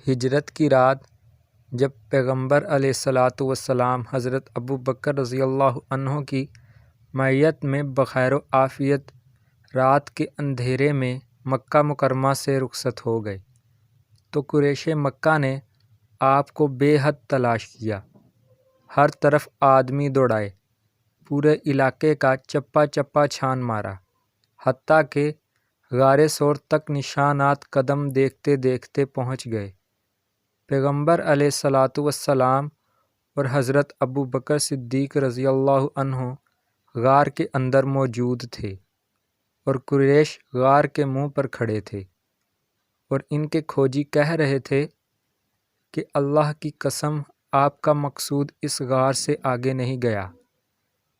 ہجرت کی رات جب پیغمبر علیہ الصلاۃ والسلام حضرت ابو بکر رضی اللہ عنہ کی معیت میں بخیر و عافیت رات کے اندھیرے میں مکہ مکرمہ سے رخصت ہو گئے تو قریش مکہ نے آپ کو بے حد تلاش کیا، ہر طرف آدمی دوڑائے، پورے علاقے کا چپا چپا چھان مارا، حتیٰ کہ غار ثور تک نشانات قدم دیکھتے دیکھتے پہنچ گئے۔ پیغمبر علیہ الصلاۃ والسلام اور حضرت ابو بکر صدیق رضی اللہ عنہ غار کے اندر موجود تھے اور قریش غار کے منہ پر کھڑے تھے، اور ان کے کھوجی کہہ رہے تھے کہ اللہ کی قسم آپ کا مقصود اس غار سے آگے نہیں گیا۔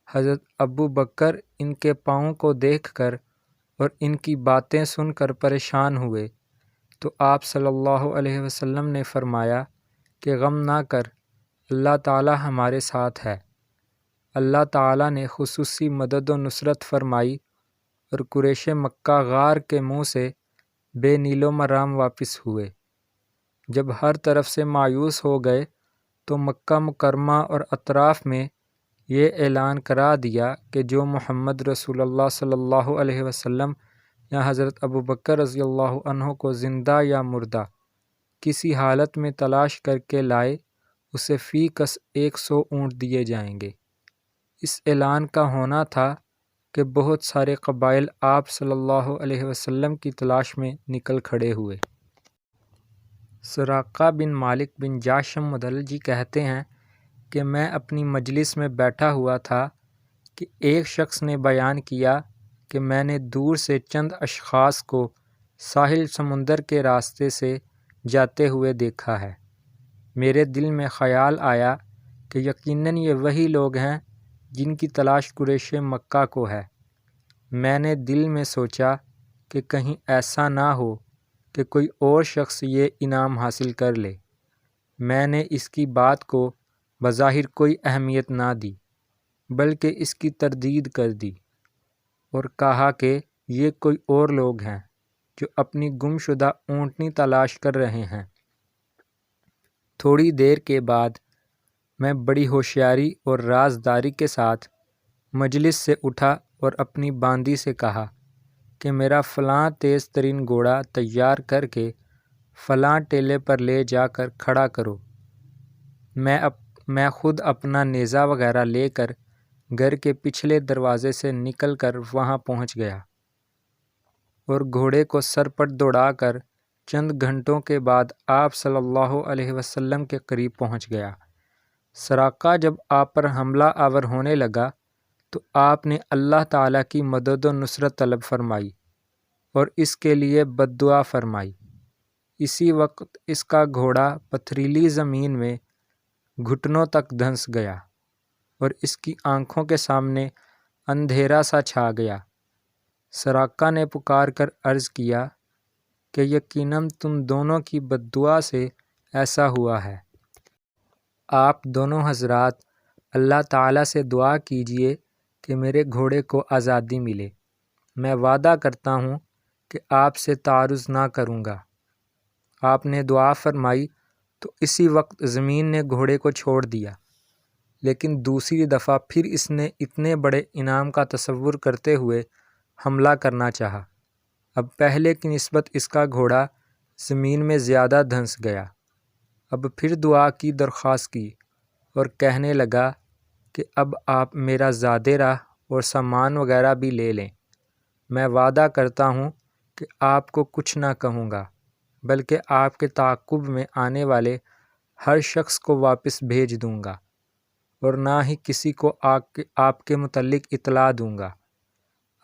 حضرت ابو بکر ان کے پاؤں کو دیکھ کر اور ان کی باتیں سن کر پریشان ہوئے تو آپ صلی اللہ علیہ وسلم نے فرمایا کہ غم نہ کر، اللہ تعالی ہمارے ساتھ ہے۔ اللہ تعالی نے خصوصی مدد و نصرت فرمائی اور قریش مکہ غار کے منہ سے بے نیل و مرام واپس ہوئے۔ جب ہر طرف سے مایوس ہو گئے تو مکہ مکرمہ اور اطراف میں یہ اعلان کرا دیا کہ جو محمد رسول اللہ صلی اللہ علیہ وسلم یا حضرت ابو بکر رضی اللہ عنہ کو زندہ یا مردہ کسی حالت میں تلاش کر کے لائے، اسے فی کس 100 اونٹ دیے جائیں گے۔ اس اعلان کا ہونا تھا کہ بہت سارے قبائل آپ صلی اللہ علیہ وسلم کی تلاش میں نکل کھڑے ہوئے۔ سراقہ بن مالک بن جاشم مدلجی کہتے ہیں کہ میں اپنی مجلس میں بیٹھا ہوا تھا کہ ایک شخص نے بیان کیا کہ میں نے دور سے چند اشخاص کو ساحل سمندر کے راستے سے جاتے ہوئے دیکھا ہے۔ میرے دل میں خیال آیا کہ یقیناً یہ وہی لوگ ہیں جن کی تلاش قریش مکہ کو ہے۔ میں نے دل میں سوچا کہ کہیں ایسا نہ ہو کہ کوئی اور شخص یہ انعام حاصل کر لے۔ میں نے اس کی بات کو بظاہر کوئی اہمیت نہ دی، بلکہ اس کی تردید کر دی اور کہا کہ یہ کوئی اور لوگ ہیں جو اپنی گم شدہ اونٹنی تلاش کر رہے ہیں۔ تھوڑی دیر کے بعد میں بڑی ہوشیاری اور رازداری کے ساتھ مجلس سے اٹھا اور اپنی باندی سے کہا کہ میرا فلاں تیز ترین گھوڑا تیار کر کے فلاں ٹیلے پر لے جا کر کھڑا کرو۔ میں خود اپنا نیزہ وغیرہ لے کر گھر کے پچھلے دروازے سے نکل کر وہاں پہنچ گیا اور گھوڑے کو سر پر دوڑا کر چند گھنٹوں کے بعد آپ صلی اللہ علیہ وسلم کے قریب پہنچ گیا۔ سراقہ جب آپ پر حملہ آور ہونے لگا تو آپ نے اللہ تعالیٰ کی مدد و نصرت طلب فرمائی اور اس کے لیے بد دعا فرمائی۔ اسی وقت اس کا گھوڑا پتھریلی زمین میں گھٹنوں تک دھنس گیا اور اس کی آنکھوں کے سامنے اندھیرا سا چھا گیا۔ سراقہ نے پکار کر عرض کیا کہ یقیناً تم دونوں کی بد دعا سے ایسا ہوا ہے۔ آپ دونوں حضرات اللہ تعالیٰ سے دعا کیجئے کہ میرے گھوڑے کو آزادی ملے۔ میں وعدہ کرتا ہوں کہ آپ سے تعارض نہ کروں گا۔ آپ نے دعا فرمائی تو اسی وقت زمین نے گھوڑے کو چھوڑ دیا، لیکن دوسری دفعہ پھر اس نے اتنے بڑے انعام کا تصور کرتے ہوئے حملہ کرنا چاہا۔ اب پہلے کی نسبت اس کا گھوڑا زمین میں زیادہ دھنس گیا۔ اب پھر دعا کی درخواست کی اور کہنے لگا کہ اب آپ میرا زاد راہ اور سامان وغیرہ بھی لے لیں۔ میں وعدہ کرتا ہوں کہ آپ کو کچھ نہ کہوں گا، بلکہ آپ کے تعاقب میں آنے والے ہر شخص کو واپس بھیج دوں گا اور نہ ہی کسی کو آپ کے متعلق اطلاع دوں گا۔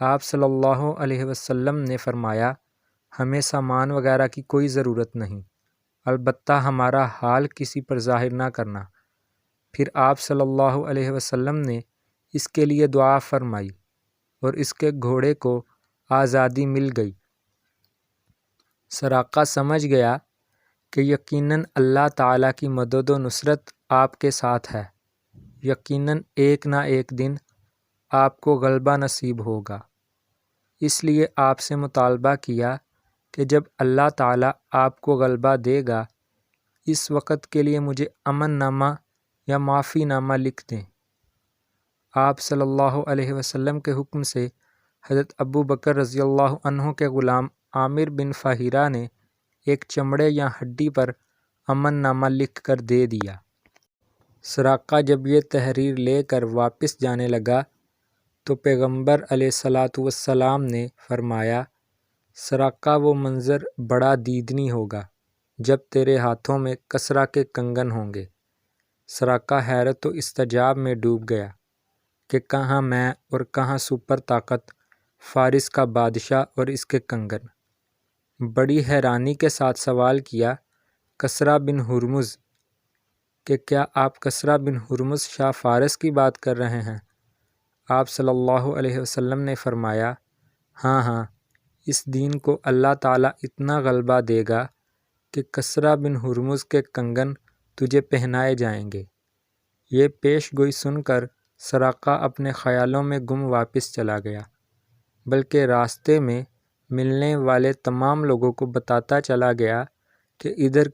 آپ صلی اللہ علیہ وسلم نے فرمایا، ہمیں سامان وغیرہ کی کوئی ضرورت نہیں، البتہ ہمارا حال کسی پر ظاہر نہ کرنا۔ پھر آپ صلی اللہ علیہ وسلم نے اس کے لیے دعا فرمائی اور اس کے گھوڑے کو آزادی مل گئی۔ سراقہ سمجھ گیا کہ یقیناً اللہ تعالیٰ کی مدد و نصرت آپ کے ساتھ ہے، یقیناً ایک نہ ایک دن آپ کو غلبہ نصیب ہوگا۔ اس لیے آپ سے مطالبہ کیا کہ جب اللہ تعالیٰ آپ کو غلبہ دے گا اس وقت کے لیے مجھے امن نامہ یا معافی نامہ لکھ دیں۔ آپ صلی اللہ علیہ وسلم کے حکم سے حضرت ابو بکر رضی اللہ عنہ کے غلام عامر بن فہیرہ نے ایک چمڑے یا ہڈی پر امن نامہ لکھ کر دے دیا۔ سراقہ جب یہ تحریر لے کر واپس جانے لگا تو پیغمبر علیہ الصلاۃ والسلام نے فرمایا، سراقہ وہ منظر بڑا دیدنی ہوگا جب تیرے ہاتھوں میں کسریٰ کے کنگن ہوں گے۔ سراقہ حیرت و استعجاب میں ڈوب گیا کہ کہاں میں اور کہاں سپر طاقت فارس کا بادشاہ اور اس کے کنگن۔ بڑی حیرانی کے ساتھ سوال کیا، کسریٰ بن ہرمز، کہ کیا آپ کسریٰ بن ہرمز شاہ فارس کی بات کر رہے ہیں؟ آپ صلی اللہ علیہ وسلم نے فرمایا، ہاں ہاں، اس دین کو اللہ تعالیٰ اتنا غلبہ دے گا کہ کسریٰ بن ہرمز کے کنگن تجھے پہنائے جائیں گے۔ یہ پیش گوئی سن کر سراقہ اپنے خیالوں میں گم واپس چلا گیا، بلکہ راستے میں ملنے والے تمام لوگوں کو بتاتا چلا گیا کہ ادھر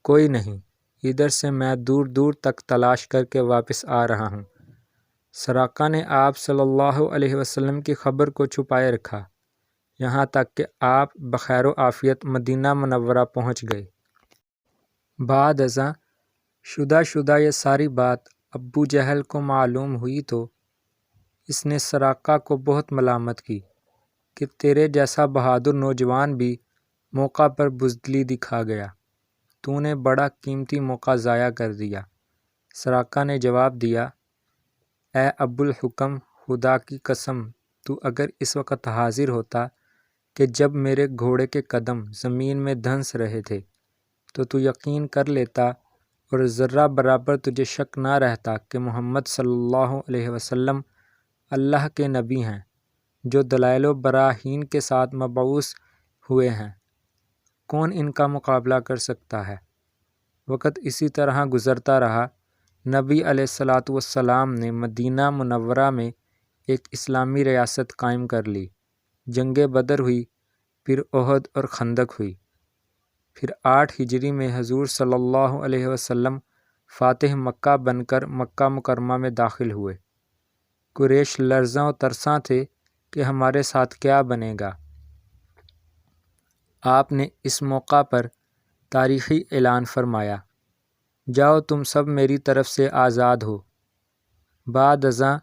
کوئی نہیں، ادھر سے میں دور دور تک تلاش کر کے واپس آ رہا ہوں۔ سراقہ نے آپ صلی اللہ علیہ وسلم کی خبر کو چھپائے رکھا، یہاں تک کہ آپ بخیر و عافیت مدینہ منورہ پہنچ گئے۔ بعد ازاں شدہ یہ ساری بات ابو جہل کو معلوم ہوئی تو اس نے سراقہ کو بہت ملامت کی کہ تیرے جیسا بہادر نوجوان بھی موقع پر بزدلی دکھا گیا، تو نے بڑا قیمتی موقع ضائع کر دیا۔ سراقہ نے جواب دیا، اے ابو الحکم، خدا کی قسم، تو اگر اس وقت حاضر ہوتا کہ جب میرے گھوڑے کے قدم زمین میں دھنس رہے تھے تو یقین کر لیتا اور ذرہ برابر تجھے شک نہ رہتا کہ محمد صلی اللہ علیہ وسلم اللہ کے نبی ہیں جو دلائل و براہین کے ساتھ مبعوث ہوئے ہیں۔ کون ان کا مقابلہ کر سکتا ہے؟ وقت اسی طرح گزرتا رہا۔ نبی علیہ الصلاۃ والسلام نے مدینہ منورہ میں ایک اسلامی ریاست قائم کر لی۔ جنگ بدر ہوئی، پھر احد اور خندق ہوئی۔ پھر 8 ہجری میں حضور صلی اللہ علیہ وسلم فاتح مکہ بن کر مکہ مکرمہ میں داخل ہوئے۔ قریش لرزاں و ترساں تھے کہ ہمارے ساتھ کیا بنے گا۔ آپ نے اس موقع پر تاریخی اعلان فرمایا، جاؤ تم سب میری طرف سے آزاد ہو۔ بعد ازاں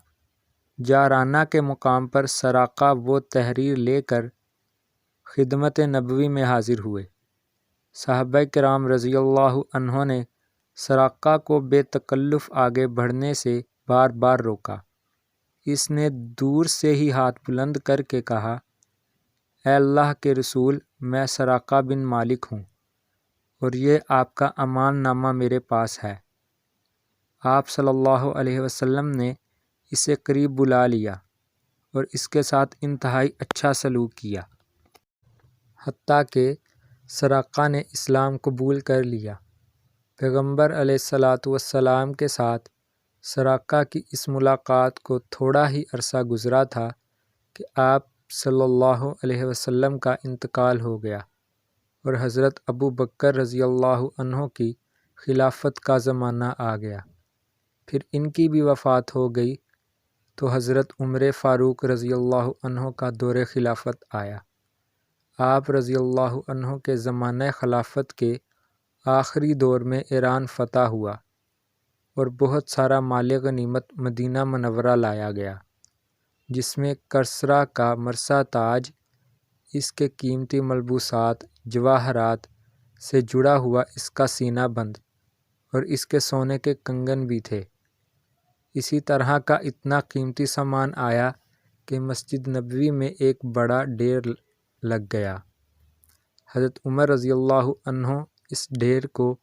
جارانہ کے مقام پر سراقہ وہ تحریر لے کر خدمت نبوی میں حاضر ہوئے۔ صحابہ کرام رضی اللہ عنہ نے سراقہ کو بے تکلف آگے بڑھنے سے بار بار روکا۔ اس نے دور سے ہی ہاتھ بلند کر کے کہا، اے اللہ کے رسول، میں سراقہ بن مالک ہوں اور یہ آپ کا امان نامہ میرے پاس ہے۔ آپ صلی اللہ علیہ وسلم نے اسے قریب بلا لیا اور اس کے ساتھ انتہائی اچھا سلوک کیا، حتیٰ کہ سراقہ نے اسلام قبول کر لیا۔ پیغمبر علیہ الصلاۃ والسلام کے ساتھ سراقہ کی اس ملاقات کو تھوڑا ہی عرصہ گزرا تھا کہ آپ صلی اللہ علیہ وسلم کا انتقال ہو گیا اور حضرت ابو بکر رضی اللہ عنہ کی خلافت کا زمانہ آ گیا۔ پھر ان کی بھی وفات ہو گئی تو حضرت عمر فاروق رضی اللہ عنہ کا دور خلافت آیا۔ آپ رضی اللہ عنہ کے زمانہ خلافت کے آخری دور میں ایران فتح ہوا اور بہت سارا مال غنیمت مدینہ منورہ لایا گیا، جس میں کسریٰ کا مرصع تاج، اس کے قیمتی ملبوسات، جواہرات سے جڑا ہوا اس کا سینہ بند اور اس کے سونے کے کنگن بھی تھے۔ اسی طرح کا اتنا قیمتی سامان آیا کہ مسجد نبوی میں ایک بڑا ڈھیر لگ گیا۔ حضرت عمر رضی اللہ عنہ اس ڈھیر کو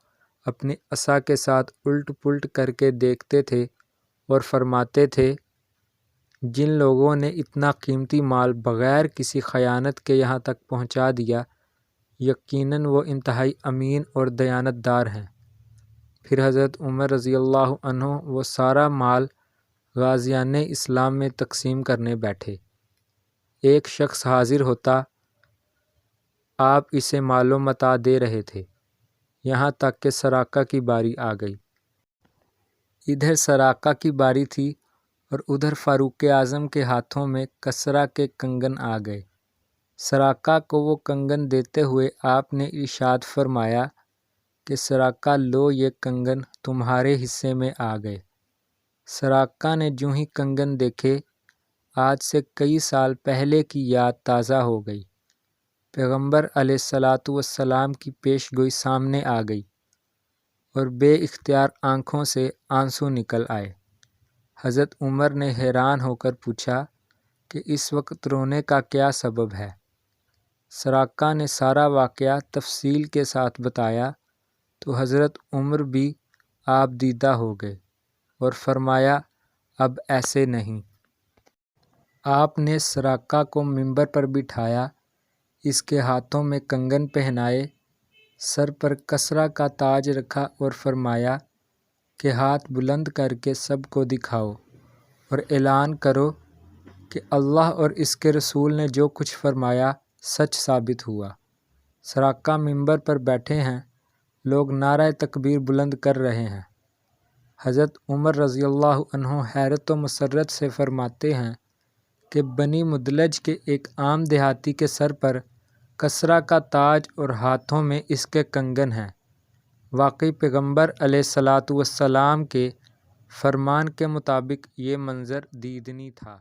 اپنے عصا کے ساتھ الٹ پلٹ کر کے دیکھتے تھے اور فرماتے تھے، جن لوگوں نے اتنا قیمتی مال بغیر کسی خیانت کے یہاں تک پہنچا دیا، یقیناً وہ انتہائی امین اور دیانت دار ہیں۔ پھر حضرت عمر رضی اللہ عنہ وہ سارا مال غازیان اسلام میں تقسیم کرنے بیٹھے۔ ایک شخص حاضر ہوتا، آپ اسے مال و متاع دے رہے تھے۔ یہاں تک کہ سراقہ کی باری آ گئی۔ ادھر سراقہ کی باری تھی اور ادھر فاروق اعظم کے ہاتھوں میں کسرا کے کنگن آ گئے۔ سراقہ کو وہ کنگن دیتے ہوئے آپ نے ارشاد فرمایا کہ سراقہ لو، یہ کنگن تمہارے حصے میں آ گئے۔ سراقہ نے جوں ہی کنگن دیکھے، آج سے کئی سال پہلے کی یاد تازہ ہو گئی۔ پیغمبر علیہ الصلاۃ والسلام کی پیش گوئی سامنے آ گئی اور بے اختیار آنکھوں سے آنسو نکل آئے۔ حضرت عمر نے حیران ہو کر پوچھا کہ اس وقت رونے کا کیا سبب ہے؟ سراقہ نے سارا واقعہ تفصیل کے ساتھ بتایا تو حضرت عمر بھی آپ دیدہ ہو گئے اور فرمایا اب ایسے نہیں۔ آپ نے سراقہ کو ممبر پر بٹھایا، اس کے ہاتھوں میں کنگن پہنائے، سر پر کسرا کا تاج رکھا اور فرمایا کہ ہاتھ بلند کر کے سب کو دکھاؤ اور اعلان کرو کہ اللہ اور اس کے رسول نے جو کچھ فرمایا سچ ثابت ہوا۔ سراقہ ممبر پر بیٹھے ہیں، لوگ نعرہ تکبیر بلند کر رہے ہیں۔ حضرت عمر رضی اللہ عنہ حیرت و مسرت سے فرماتے ہیں کہ بنی مدلج کے ایک عام دیہاتی کے سر پر کسرا کا تاج اور ہاتھوں میں اس کے کنگن ہیں۔ واقعی پیغمبر علیہ الصلاۃ والسلام کے فرمان کے مطابق یہ منظر دیدنی تھا۔